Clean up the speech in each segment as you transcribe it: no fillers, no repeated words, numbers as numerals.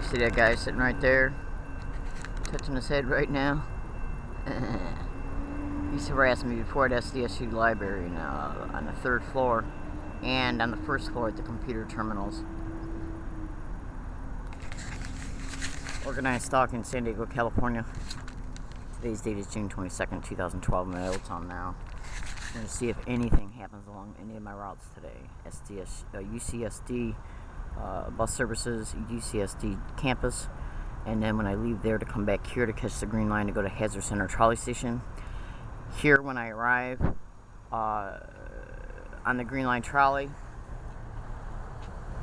You see that guy sitting right there, touching his head right now? He's harassing me before at SDSU library now, on the 3rd floor, and on the 1st floor at the computer terminals. Organized stalking, San Diego, California. Today's date is June 22nd, 2012. I'm at Old Town now. I'm going to see if anything happens along any of my routes today. UCSD bus services, UCSD campus, and then when I leave there to come back here to catch the green line to go to Hazard Center trolley station. Here when I arrive on the green line trolley,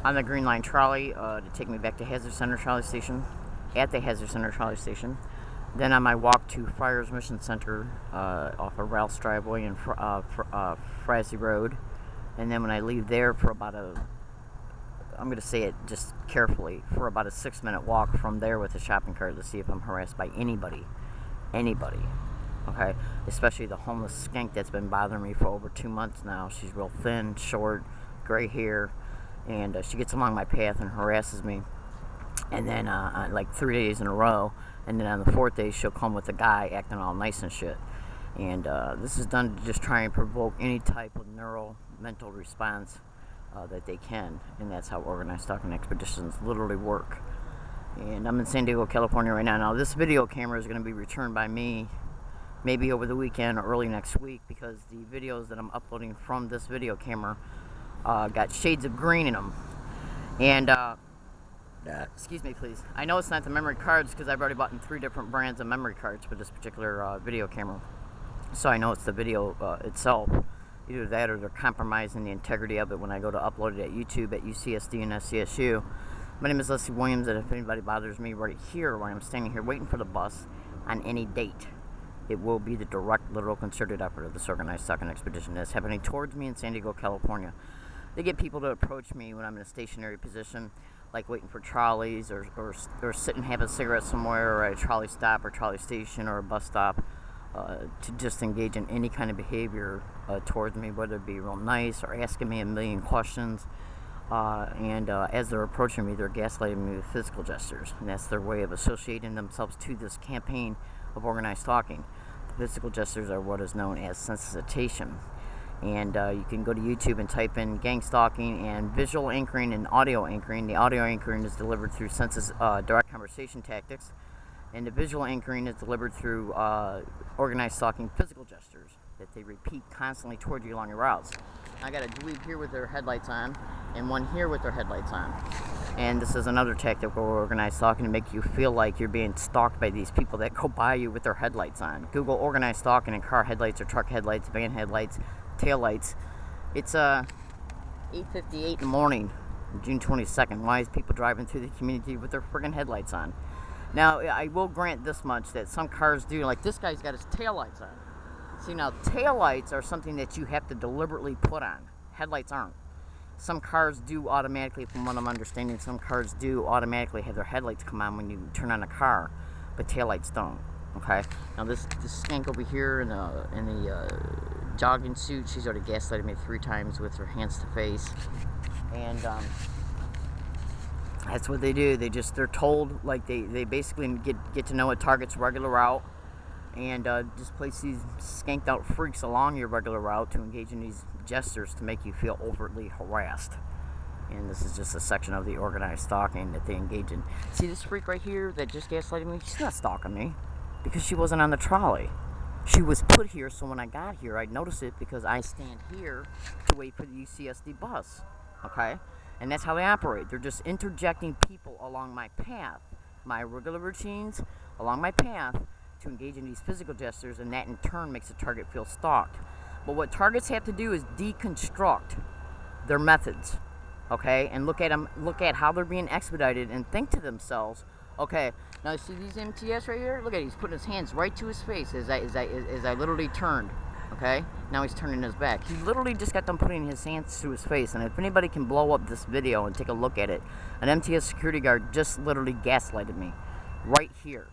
to take me back to Hazard Center trolley station, at the Hazard Center trolley station. Then on my walk to Friars Mission Center off of Ralph's driveway and Frazee Road. And then when I leave there for about I'm going to say it just carefully, for about a 6-minute walk from there with a shopping cart to see if I'm harassed by anybody, okay? Especially the homeless skank that's been bothering me for over 2 months now. She's real thin, short, gray hair, and she gets along my path and harasses me. And then like 3 days in a row, and then on the 4th day she'll come with a guy acting all nice and shit. And this is done to just try and provoke any type of mental response that they can, and that's how organized stalking expeditions literally work. And I'm in San Diego, California right now. Now this video camera is going to be returned by me maybe over the weekend or early next week, because the videos that I'm uploading from this video camera got shades of green in them. And excuse me please, I know it's not the memory cards because I've already bought in 3 different brands of memory cards for this particular video camera, so I know it's the video itself. Either that or they're compromising the integrity of it when I go to upload it at YouTube at UCSD and SCSU. My name is Leslie Williams, and if anybody bothers me right here while I'm standing here waiting for the bus on any date, it will be the direct, literal, concerted effort of this organized stalking expedition that's happening towards me in San Diego, California. They get people to approach me when I'm in a stationary position, like waiting for trolleys or sit and have a cigarette somewhere, or at a trolley stop or trolley station or a bus stop, to just engage in any kind of behavior towards me, whether it be real nice or asking me a million questions. And as they're approaching me, they're gaslighting me with physical gestures, and that's their way of associating themselves to this campaign of organized stalking. The physical gestures are what is known as sensitization. And you can go to YouTube and type in gang stalking and visual anchoring and audio anchoring. The audio anchoring is delivered through direct conversation tactics, and the visual anchoring is delivered through organized stalking physical gestures that they repeat constantly toward you along your routes. I got a dweeb here with their headlights on, and one here with their headlights on. And this is another tactic of organized stalking to make you feel like you're being stalked by these people that go by you with their headlights on. Google organized stalking and car headlights or truck headlights, van headlights, tail lights. It's 8:58 in the morning, June 22nd. Why is people driving through the community with their friggin' headlights on? Now, I will grant this much, that some cars do, like this guy's got his tail lights on. See, now, tail lights are something that you have to deliberately put on. Headlights aren't. Some cars do automatically, from what I'm understanding, some cars do automatically have their headlights come on when you turn on a car, but tail lights don't, okay? Now, this skank over here in the jogging suit, she's already gaslighted me 3 times with her hands to face, and that's what they do. They're told, like, they basically get to know a target's regular route, and just place these skanked out freaks along your regular route to engage in these gestures to make you feel overtly harassed. And this is just a section of the organized stalking that they engage in. See this freak right here that just gaslighted me? She's not stalking me because she wasn't on the trolley. She was put here so when I got here I'd notice it, because I stand here to wait for the UCSD bus, okay? And that's how they operate. They're just interjecting people along my path, my regular routines along my path, to engage in these physical gestures, and that in turn makes the target feel stalked. But what targets have to do is deconstruct their methods, okay, and look at how they're being expedited, and think to themselves, okay, now you see these MTS right here? Look at it, he's putting his hands right to his face as I literally turned, okay? Now he's turning his back. He literally just got done putting his hands to his face, and if anybody can blow up this video and take a look at it, an MTS security guard just literally gaslighted me right here,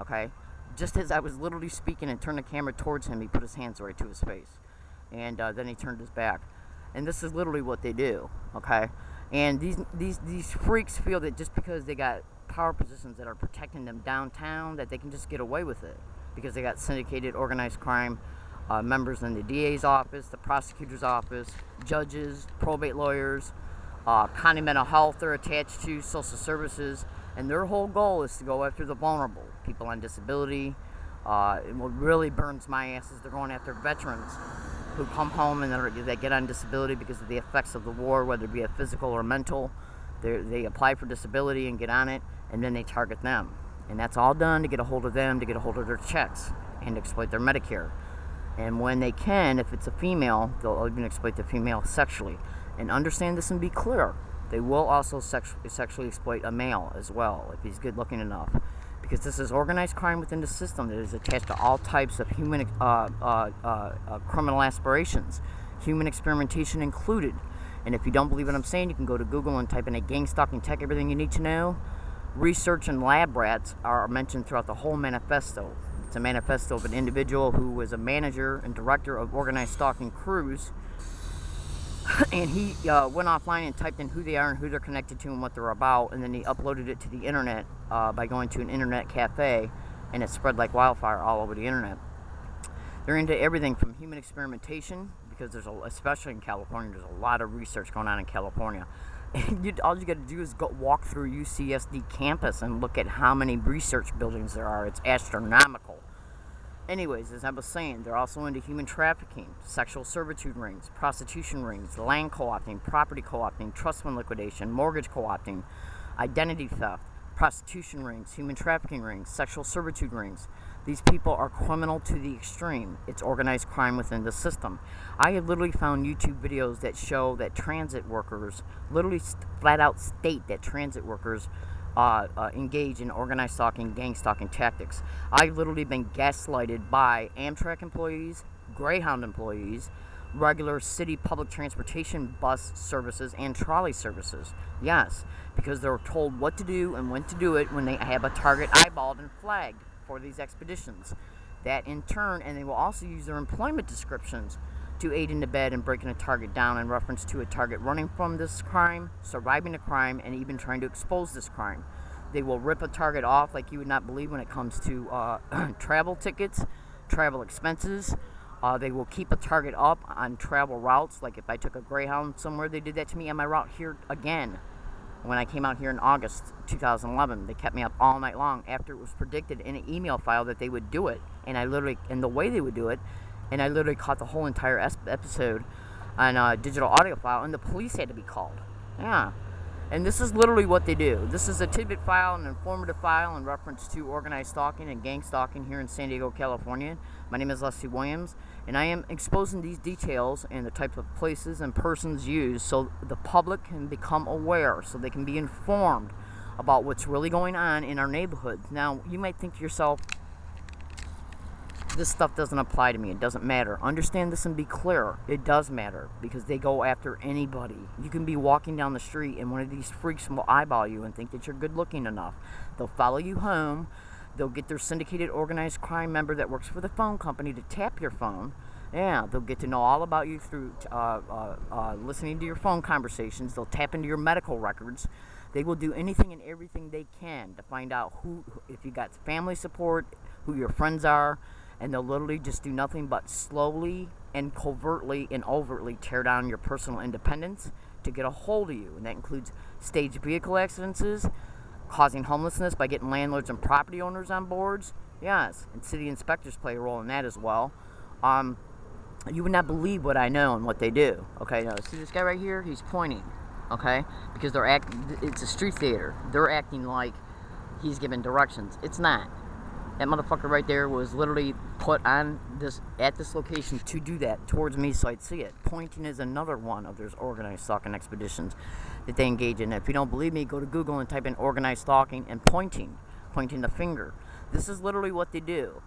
okay? Just as I was literally speaking and turned the camera towards him, he put his hands right to his face. And then he turned his back. And this is literally what they do, okay? And these freaks feel that just because they got power positions that are protecting them downtown, that they can just get away with it because they got syndicated organized crime members in the DA's office, the prosecutor's office, judges, probate lawyers, county mental health are attached to, social services, and their whole goal is to go after the vulnerable, people on disability. And what really burns my ass is they're going after veterans who come home and they get on disability because of the effects of the war, whether it be a physical or mental. They apply for disability and get on it, and then they target them. And that's all done to get a hold of them, to get a hold of their checks, and exploit their Medicare. And when they can, if it's a female, they'll even exploit the female sexually. And understand this and be clear. They will also sexually exploit a male as well, if he's good looking enough. Because this is organized crime within the system that is attached to all types of human criminal aspirations, human experimentation included. And if you don't believe what I'm saying, you can go to Google and type in a gang stalking tech, everything you need to know. Research and lab rats are mentioned throughout the whole manifesto. It's a manifesto of an individual who was a manager and director of organized stalking crews. And he went offline and typed in who they are and who they're connected to and what they're about, and then he uploaded it to the internet by going to an internet cafe, and it spread like wildfire all over the internet. They're into everything from human experimentation, because especially in California, there's a lot of research going on in California. And all you got to do is go walk through UCSD campus and look at how many research buildings there are. It's astronomical. Anyways, as I was saying, they're also into human trafficking, sexual servitude rings, prostitution rings, land co-opting, property co-opting, trust fund liquidation, mortgage co-opting, identity theft, prostitution rings, human trafficking rings, sexual servitude rings. These people are criminal to the extreme. It's organized crime within the system. I have literally found YouTube videos that show that transit workers, literally flat out state that transit workers engage in organized stalking, gang stalking tactics. I've literally been gaslighted by Amtrak employees, Greyhound employees, regular city public transportation bus services, and trolley services. Yes, because they're told what to do and when to do it when they have a target eyeballed and flagged for these expeditions. That in turn, and they will also use their employment descriptions to aid in the bed and breaking a target down in reference to a target running from this crime, surviving the crime, and even trying to expose this crime. They will rip a target off like you would not believe when it comes to travel tickets, travel expenses. They will keep a target up on travel routes. Like if I took a Greyhound somewhere, they did that to me on my route here again. When I came out here in August 2011, they kept me up all night long after it was predicted in an email file that they would do it. And the way they would do it, and I literally caught the whole entire episode on a digital audio file, and the police had to be called. Yeah. And this is literally what they do. This is a tidbit file, an informative file in reference to organized stalking and gang stalking here in San Diego, California. My name is Leslie Williams, and I am exposing these details and the type of places and persons used so the public can become aware, so they can be informed about what's really going on in our neighborhoods. Now, you might think to yourself, this stuff doesn't apply to me. It doesn't matter. Understand this and be clear. It does matter because they go after anybody. You can be walking down the street and one of these freaks will eyeball you and think that you're good looking enough. They'll follow you home. They'll get their syndicated organized crime member that works for the phone company to tap your phone. Yeah, they'll get to know all about you through listening to your phone conversations. They'll tap into your medical records. They will do anything and everything they can to find out if you got family support, who your friends are. And they'll literally just do nothing but slowly and covertly and overtly tear down your personal independence to get a hold of you. And that includes staged vehicle accidents, causing homelessness by getting landlords and property owners on boards. Yes, and city inspectors play a role in that as well. You would not believe what I know and what they do. Okay, now see this guy right here? He's pointing. Okay, because it's a street theater. They're acting like he's giving directions. It's not. That motherfucker right there was literally put on at this location to do that towards me so I'd see it. Pointing is another one of their organized stalking expeditions that they engage in. If you don't believe me, go to Google and type in organized stalking and pointing the finger. This is literally what they do.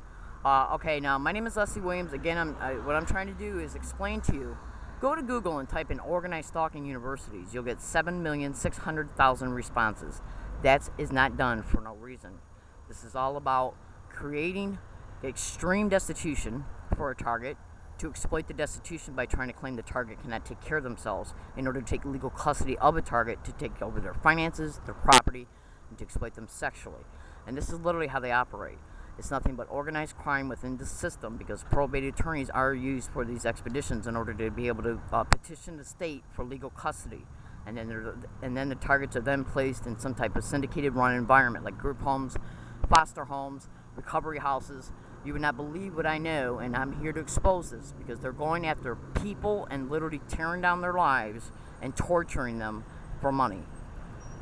Okay, now my name is Leslie Williams. Again, what I'm trying to do is explain to you. Go to Google and type in organized stalking universities. You'll get 7,600,000 responses. That is not done for no reason. This is all about creating extreme destitution for a target, to exploit the destitution by trying to claim the target cannot take care of themselves in order to take legal custody of a target, to take over their finances, their property, and to exploit them sexually. And this is literally how they operate. It's nothing but organized crime within the system, because probated attorneys are used for these expeditions in order to be able to petition the state for legal custody. And then the targets are then placed in some type of syndicated run environment, like group homes, foster homes, recovery houses. You would not believe what I know, and I'm here to expose this, because they're going after people and literally tearing down their lives and torturing them for money.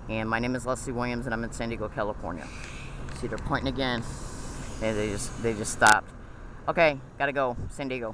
And my name is Leslie Williams, and I'm in San Diego, California. See, they're pointing again. And they just stopped. Okay, gotta go. San Diego.